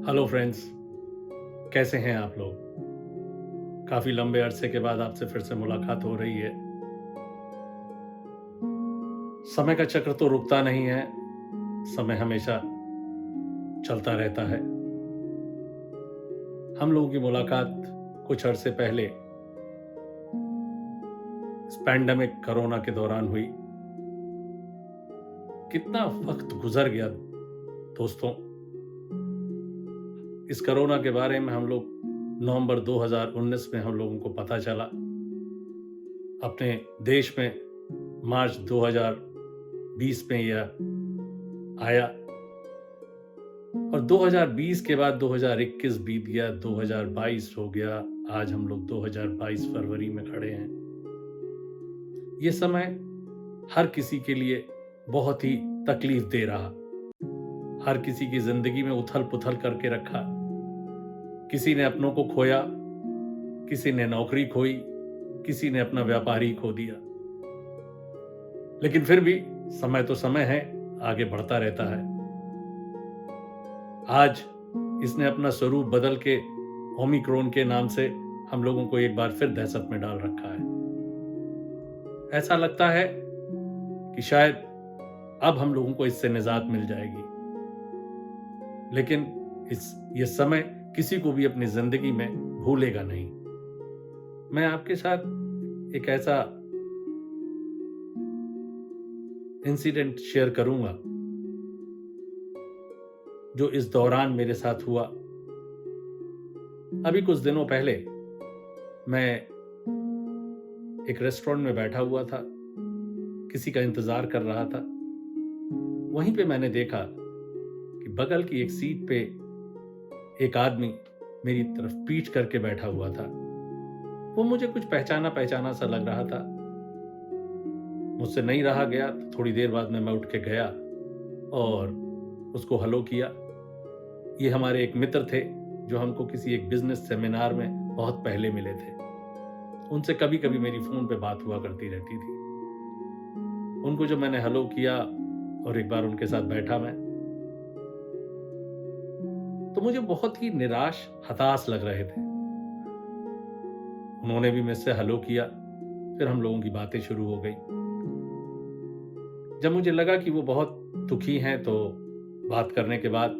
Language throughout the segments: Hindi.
हेलो फ्रेंड्स, कैसे हैं आप लोग? काफ़ी लंबे अरसे के बाद आपसे फिर से मुलाकात हो रही है। समय का चक्र तो रुकता नहीं है, समय हमेशा चलता रहता है। हम लोगों की मुलाकात कुछ अरसे पहले इस पैंडेमिक कोरोना के दौरान हुई। कितना वक्त गुजर गया दोस्तों। इस कोरोना के बारे में हम लोग नवंबर 2019 में हम लोगों को पता चला। अपने देश में मार्च 2020 में यह आया और 2020 के बाद 2021 बीत गया, 2022 हो गया। आज हम लोग 2022 फरवरी में खड़े हैं। ये समय हर किसी के लिए बहुत ही तकलीफ दे रहा, हर किसी की जिंदगी में उथल पुथल करके रखा। किसी ने अपनों को खोया, किसी ने नौकरी खोई, किसी ने अपना व्यापार ही खो दिया। लेकिन फिर भी समय तो समय है, आगे बढ़ता रहता है। आज इसने अपना स्वरूप बदल के ओमिक्रॉन के नाम से हम लोगों को एक बार फिर दहशत में डाल रखा है। ऐसा लगता है कि शायद अब हम लोगों को इससे निजात मिल जाएगी, लेकिन ये समय किसी को भी अपनी जिंदगी में भूलेगा नहीं। मैं आपके साथ एक ऐसा इंसिडेंट शेयर करूंगा जो इस दौरान मेरे साथ हुआ। अभी कुछ दिनों पहले मैं एक रेस्टोरेंट में बैठा हुआ था, किसी का इंतजार कर रहा था। वहीं पे मैंने देखा कि बगल की एक सीट पे एक आदमी मेरी तरफ पीठ करके बैठा हुआ था। वो मुझे कुछ पहचाना पहचाना सा लग रहा था। मुझसे नहीं रहा गया तो थोड़ी देर बाद मैं उठ के गया और उसको हेलो किया। ये हमारे एक मित्र थे जो हमको किसी एक बिजनेस सेमिनार में बहुत पहले मिले थे। उनसे कभी कभी मेरी फोन पे बात हुआ करती रहती थी। उनको जो मैंने हेलो किया और एक बार उनके साथ बैठा मैं, तो मुझे बहुत ही निराश हताश लग रहे थे। उन्होंने भी मुझसे हेलो किया, फिर हम लोगों की बातें शुरू हो गई। जब मुझे लगा कि वो बहुत दुखी हैं तो बात करने के बाद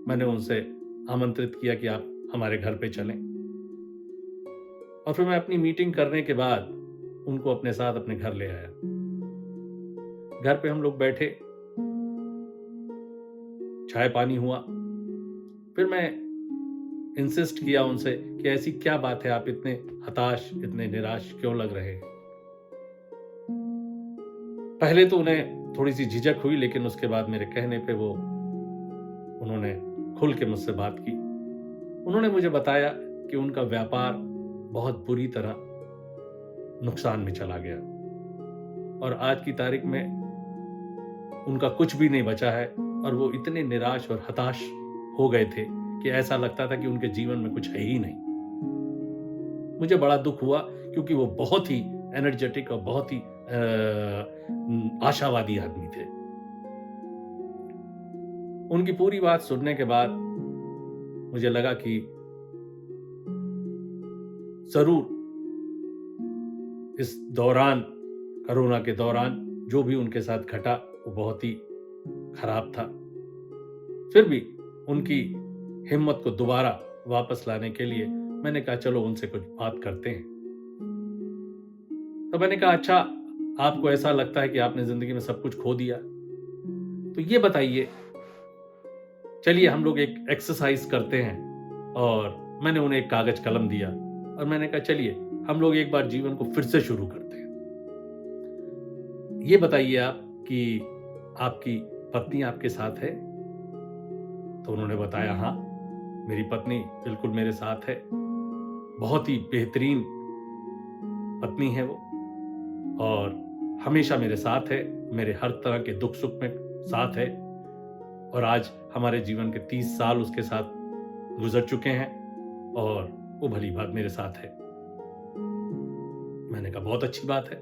मैंने उनसे आमंत्रित किया कि आप हमारे घर पे चलें। और फिर मैं अपनी मीटिंग करने के बाद उनको अपने साथ अपने घर ले आया। घर पे हम लोग बैठे, चाय पानी हुआ। फिर मैं इंसिस्ट किया उनसे कि ऐसी क्या बात है, आप इतने हताश, इतने निराश क्यों लग रहे हैं। पहले तो उन्हें थोड़ी सी झिझक हुई, लेकिन उसके बाद मेरे कहने पे उन्होंने खुल के मुझसे बात की। उन्होंने मुझे बताया कि उनका व्यापार बहुत बुरी तरह नुकसान में चला गया और आज की तारीख में उनका कुछ भी नहीं बचा है और वो इतने निराश और हताश हो गए थे कि ऐसा लगता था कि उनके जीवन में कुछ है ही नहीं। मुझे बड़ा दुख हुआ क्योंकि वो बहुत ही एनर्जेटिक और बहुत ही आशावादी आदमी थे। उनकी पूरी बात सुनने के बाद मुझे लगा कि जरूर इस दौरान, कोरोना के दौरान जो भी उनके साथ घटा वो बहुत ही खराब था। फिर भी उनकी हिम्मत को दोबारा वापस लाने के लिए मैंने कहा चलो उनसे कुछ बात करते हैं। तो मैंने कहा अच्छा, आपको ऐसा लगता है कि आपने जिंदगी में सब कुछ खो दिया, तो ये बताइए, चलिए हम लोग एक एक्सरसाइज करते हैं। और मैंने उन्हें एक कागज कलम दिया और मैंने कहा चलिए हम लोग एक बार जीवन को फिर से शुरू करते हैं। ये बताइए आप कि आपकी पत्नी आपके साथ है। तो उन्होंने बताया हाँ, मेरी पत्नी बिल्कुल मेरे साथ है, बहुत ही बेहतरीन पत्नी है वो और हमेशा मेरे साथ है, मेरे हर तरह के दुख सुख में साथ है। और आज हमारे जीवन के 30 साल उसके साथ गुजर चुके हैं और वो भली बात मेरे साथ है। मैंने कहा बहुत अच्छी बात है,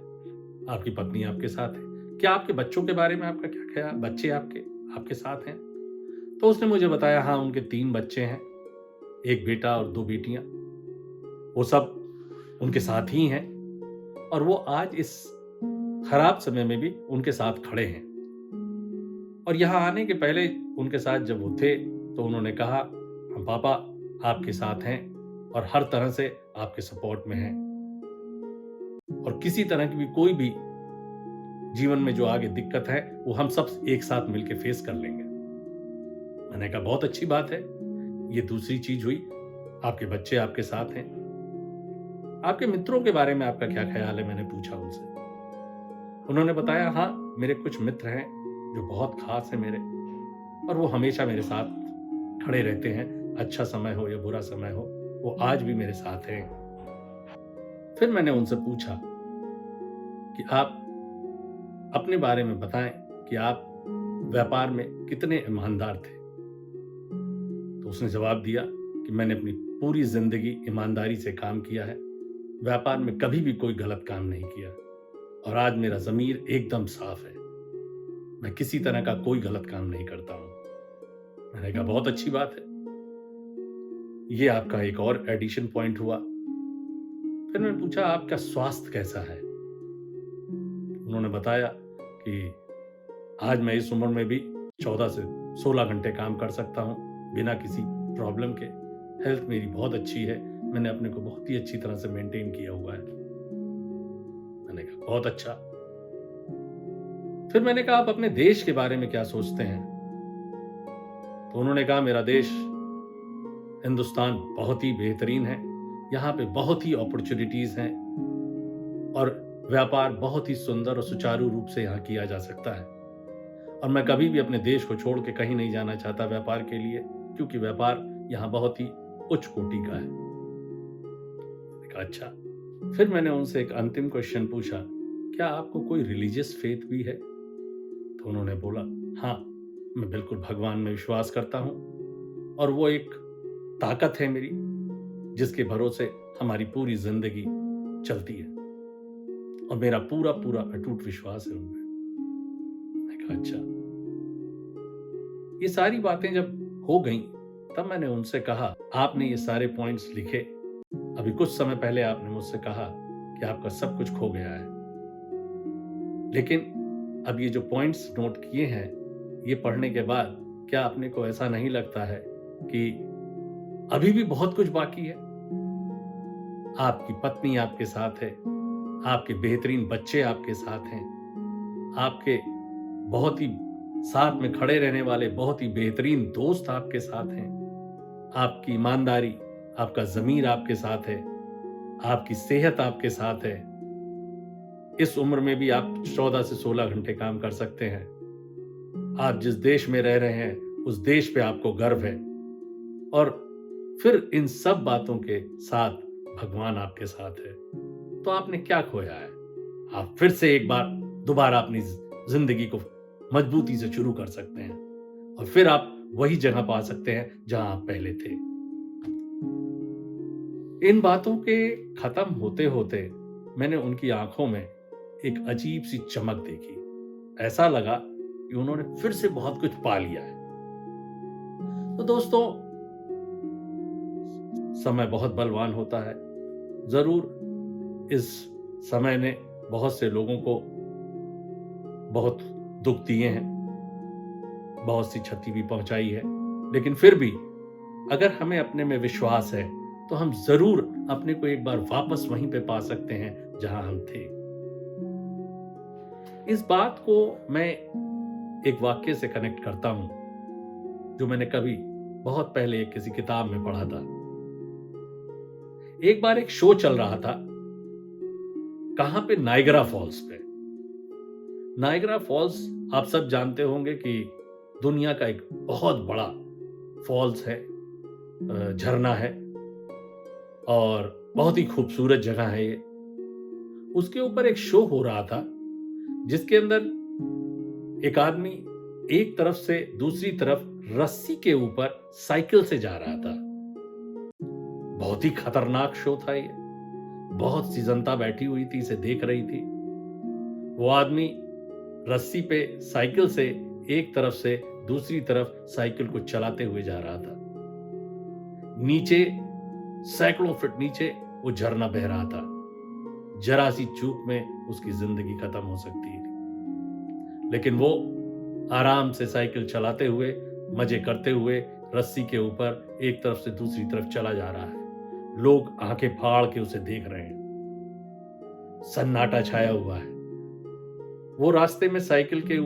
आपकी पत्नी आपके साथ है। क्या आपके बच्चों के बारे में आपका क्या ख्याल, बच्चे आपके साथ हैं? तो उसने मुझे बताया हाँ, उनके 3 बच्चे हैं एक बेटा और 2 बेटियां, वो सब उनके साथ ही हैं और वो आज इस खराब समय में भी उनके साथ खड़े हैं। और यहाँ आने के पहले उनके साथ जब वो थे तो उन्होंने कहा, हम पापा आपके साथ हैं और हर तरह से आपके सपोर्ट में हैं और किसी तरह की भी कोई भी जीवन में जो आगे दिक्कत है वो हम सब एक साथ मिलकर फेस कर लेंगे। मैंने कहा बहुत अच्छी बात है। ये दूसरी चीज हुई, आपके बच्चे आपके साथ हैं। आपके मित्रों के बारे में आपका क्या ख्याल है, मैंने पूछा उनसे। उन्होंने बताया, हाँ मेरे कुछ मित्र हैं जो बहुत खास हैं मेरे, और वो हमेशा मेरे साथ खड़े रहते हैं, अच्छा समय हो या बुरा समय हो, वो आज भी मेरे साथ हैं। फिर मैंने उनसे पूछा कि आप अपने बारे में बताएं कि आप व्यापार में कितने ईमानदार थे। तो उसने जवाब दिया कि मैंने अपनी पूरी जिंदगी ईमानदारी से काम किया है, व्यापार में कभी भी कोई गलत काम नहीं किया और आज मेरा ज़मीर एकदम साफ है, मैं किसी तरह का कोई गलत काम नहीं करता हूं। मैंने कहा बहुत अच्छी बात है। ये आपका एक और एडिशन पॉइंट हुआ। फिर मैंने पूछा, आपका स्वास्थ्य कैसा है? उन्होंने बताया कि आज मैं इस उम्र में भी 14 से 16 घंटे काम कर सकता हूं बिना किसी प्रॉब्लम के। हेल्थ मेरी बहुत अच्छी है, मैंने अपने को बहुत ही अच्छी तरह से मेंटेन किया हुआ है। मैंने कहा बहुत अच्छा। फिर मैंने कहा, आप अपने देश के बारे में क्या सोचते हैं? तो उन्होंने कहा, मेरा देश हिंदुस्तान बहुत ही बेहतरीन है, यहाँ पे बहुत ही अपॉर्चुनिटीज हैं और व्यापार बहुत ही सुंदर और सुचारू रूप से यहाँ किया जा सकता है और मैं कभी भी अपने देश को छोड़ के कहीं नहीं जाना चाहता व्यापार के लिए, क्योंकि व्यापार यहाँ बहुत ही उच्च कोटि का है। अच्छा। फिर मैंने उनसे एक अंतिम क्वेश्चन पूछा, क्या आपको कोई रिलीजियस फेथ भी है? तो उन्होंने बोला, हाँ मैं बिल्कुल भगवान में विश्वास करता हूँ और वो एक ताकत है मेरी जिसके भरोसे हमारी पूरी जिंदगी चलती है और मेरा पूरा पूरा अटूट विश्वास है उनमें। मैंने कहा अच्छा। ये सारी बातें जब हो गईं तब मैंने उनसे कहा, आपने ये सारे पॉइंट्स लिखे, अभी कुछ समय पहले आपने मुझसे कहा कि आपका सब कुछ खो गया है, लेकिन अब ये जो पॉइंट्स नोट किए हैं ये पढ़ने के बाद क्या अपने को ऐसा नहीं लगता है कि अभी भी बहुत कुछ बाकी है? आपकी पत्नी आपके साथ है, आपके बेहतरीन बच्चे आपके साथ हैं, आपके बहुत ही साथ में खड़े रहने वाले बहुत ही बेहतरीन दोस्त आपके साथ हैं, आपकी ईमानदारी, आपका ज़मीर आपके साथ है, आपकी सेहत आपके साथ है। इस उम्र में भी आप 14 से 16 घंटे काम कर सकते हैं। आप जिस देश में रह रहे हैं उस देश पे आपको गर्व है और फिर इन सब बातों के साथ भगवान आपके साथ है, तो आपने क्या खोया है? आप फिर से एक बार दोबारा अपनी जिंदगी को मजबूती से शुरू कर सकते हैं और फिर आप वही जगह पा सकते हैं जहां आप पहले थे। इन बातों के खत्म होते होते मैंने उनकी आंखों में एक अजीब सी चमक देखी। ऐसा लगा कि उन्होंने फिर से बहुत कुछ पा लिया है। तो दोस्तों, समय बहुत बलवान होता है। जरूर इस समय ने बहुत से लोगों को बहुत दुख दिए हैं, बहुत सी क्षति भी पहुंचाई है, लेकिन फिर भी अगर हमें अपने में विश्वास है तो हम जरूर अपने को एक बार वापस वहीं पे पा सकते हैं जहां हम थे। इस बात को मैं एक वाक्य से कनेक्ट करता हूं जो मैंने कभी बहुत पहले किसी किताब में पढ़ा था। एक बार एक शो चल रहा था, कहां पे? नायग्रा फॉल्स पे। नायग्रा फॉल्स आप सब जानते होंगे कि दुनिया का एक बहुत बड़ा फॉल्स है, झरना है और बहुत ही खूबसूरत जगह है ये। उसके ऊपर एक शो हो रहा था जिसके अंदर एक आदमी एक तरफ से दूसरी तरफ रस्सी के ऊपर साइकिल से जा रहा था। बहुत ही खतरनाक शो था ये। बहुत सी जनता बैठी हुई थी, इसे देख रही थी। वो आदमी रस्सी पे साइकिल से एक तरफ से दूसरी तरफ साइकिल को चलाते हुए जा रहा था। नीचे सैकड़ों फीट नीचे वो झरना बह रहा था। जरा सी चूक में उसकी जिंदगी खत्म हो सकती है, लेकिन वो आराम से साइकिल चलाते हुए, मजे करते हुए रस्सी के ऊपर एक तरफ से दूसरी तरफ चला जा रहा है। लोग आंखें फाड़ के उसे देख रहे हैं। सन्नाटा छाया हुआ है। वो रास्ते में साइकिल के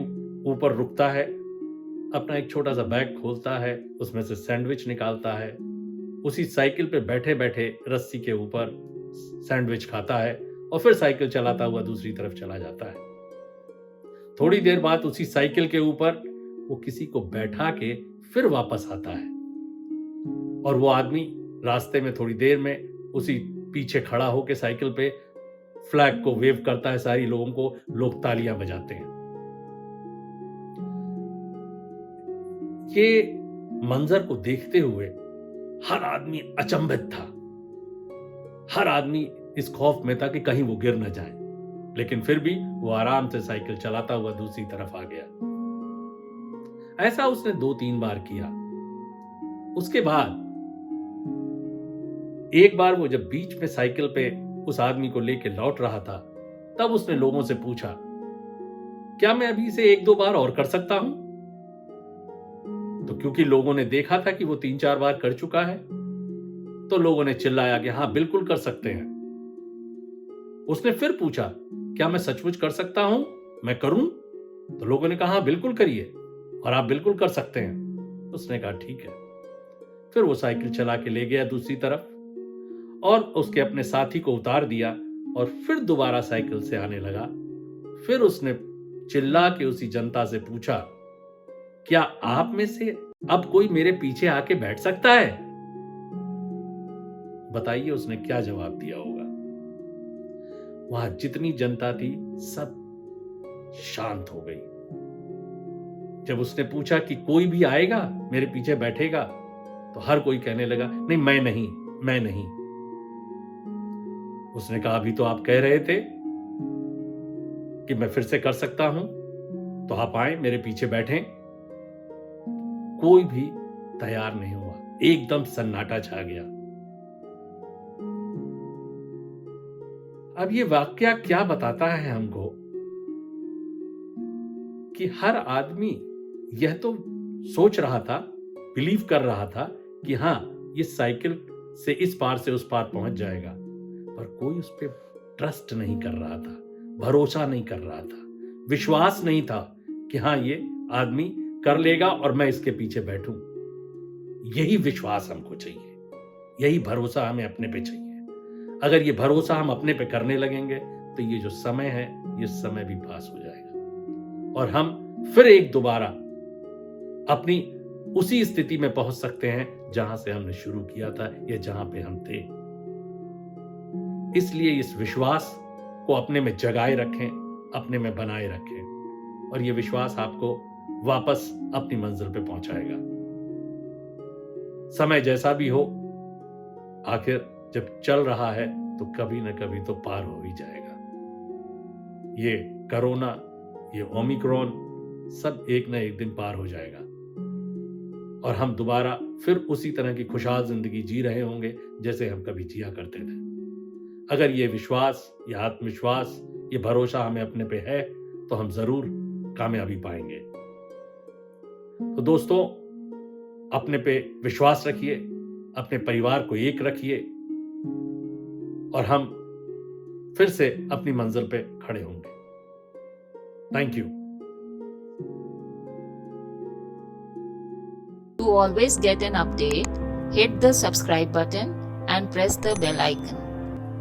ऊपर रुकता है, अपना एक छोटा सा बैग खोलता है, उसमें से सैंडविच निकालता है, उसी साइकिल पे बैठे बैठे रस्सी के ऊपर सैंडविच खाता है और फिर साइकिल चलाता हुआ दूसरी तरफ चला जाता है। थोड़ी देर बाद उसी साइकिल के ऊपर वो किसी को बैठा के फिर वापस आता है और वो आदमी रास्ते में थोड़ी देर में उसी पीछे खड़ा होकर साइकिल पे फ्लैग को वेव करता है। सारी लोगों को लोग तालियां बजाते हैं। ये मंजर को देखते हुए हर आदमी अचंभित था। हर आदमी इस खौफ में था कि कहीं वो गिर न जाए, लेकिन फिर भी वो आराम से साइकिल चलाता हुआ दूसरी तरफ आ गया। ऐसा उसने 2-3 बार किया। उसके बाद एक बार वो जब बीच में साइकिल पे उस आदमी को लेके लौट रहा था, तब उसने लोगों से पूछा, क्या मैं अभी इसे 1-2 बार और कर सकता हूं? तो क्योंकि लोगों ने देखा था कि वो 3-4 बार कर चुका है, तो लोगों ने चिल्लाया कि हाँ, बिल्कुल कर सकते हैं। उसने फिर पूछा, क्या मैं सचमुच कर सकता हूं? मैं करूं? तो लोगों ने कहा, हाँ, बिल्कुल करिए और आप बिल्कुल कर सकते हैं। उसने कहा, ठीक है। फिर वो साइकिल चला के ले गया दूसरी तरफ और उसके अपने साथी को उतार दिया और फिर दोबारा साइकिल से आने लगा। फिर उसने चिल्ला के उसी जनता से पूछा, क्या आप में से अब कोई मेरे पीछे आके बैठ सकता है? बताइए उसने क्या जवाब दिया होगा। वहां जितनी जनता थी सब शांत हो गई। जब उसने पूछा कि कोई भी आएगा मेरे पीछे बैठेगा, तो हर कोई कहने लगा, नहीं, मैं नहीं। उसने कहा, अभी तो आप कह रहे थे कि मैं फिर से कर सकता हूं, तो आप आए, मेरे पीछे बैठें। कोई भी तैयार नहीं हुआ। एकदम सन्नाटा छा गया। अब ये वाकया क्या बताता है हमको कि हर आदमी यह तो सोच रहा था, बिलीव कर रहा था कि हां, ये साइकिल से इस पार से उस पार पहुंच जाएगा, पर कोई उस पर ट्रस्ट नहीं कर रहा था, भरोसा नहीं कर रहा था, विश्वास नहीं था कि हां, ये आदमी कर लेगा और मैं इसके पीछे बैठूं। यही विश्वास हमको चाहिए, यही भरोसा हमें अपने पे चाहिए। अगर ये भरोसा हम अपने पे करने लगेंगे तो ये जो समय है, ये समय भी पास हो जाएगा और हम फिर एक दोबारा अपनी उसी स्थिति में पहुंच सकते हैं जहां से हमने शुरू किया था या जहां पे हम थे। इसलिए इस विश्वास को अपने में जगाए रखें, अपने में बनाए रखें और ये विश्वास आपको वापस अपनी मंजिल पे पहुंचाएगा। समय जैसा भी हो, आखिर जब चल रहा है तो कभी ना कभी तो पार हो ही जाएगा। ये कोरोना, ये ओमिक्रॉन, सब एक ना एक दिन पार हो जाएगा और हम दोबारा फिर उसी तरह की खुशहाल जिंदगी जी रहे होंगे जैसे हम कभी जिया करते थे। अगर ये विश्वास, ये आत्मविश्वास, ये भरोसा हमें अपने पे है तो हम जरूर कामयाबी पाएंगे। तो दोस्तों, अपने पे विश्वास रखिए, अपने परिवार को एक रखिए और हम फिर से अपनी मंजिल पे खड़े होंगे। Thank you. To always get an update, hit the subscribe button and press the bell icon.